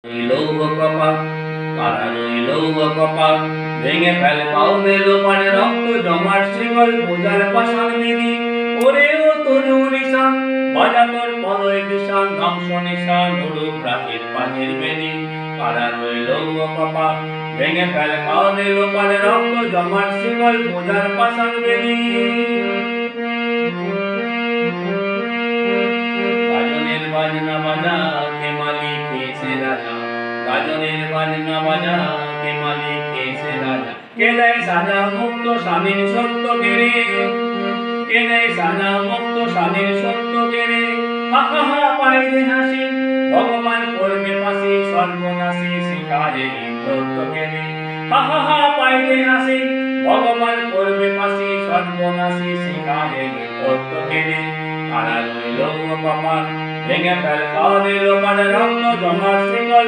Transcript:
লৌহ কপাল কারা লৌহ কপাল ভেঙে ফেল পাও মেলো পারে রক্ত জমার শিকল বোঝার পাষাণ বিধি ওরে ও তরু নিশান বাজা তোর পলয় বিশান ধ্বংস নিশান উড়ু প্রাচীর পাঁচের বেদি কারা লৌহ কপাল ভেঙে ফেল পাও মেলো পারে রক্ত জমার শিকল বোঝার পাষাণ বিধি গাজনের বাজনা বাজা কে মালিক এসে রাজা গাজনের বাজনা বাজা কে মালিক এসে রাজা কে দেয় সাজা মুক্ত স্বামীর সত্য কেড়ে কে দেয় সাজা মুক্ত স্বামীর সত্য কেড়ে হা হা হা পাইলে হাসি ভগবান করবে ফাঁসি সর্বনাশী শিকারে সত্য কেড়ে হা হা হা পাইলে হাসি ভগবান করবে ফাঁসি সর্বনাশী শিকারে সত্য কেড়ে কারা লৌহ কপাল ভেঙে ফেল কাঁদে লোপার রক্ত জমার শিকল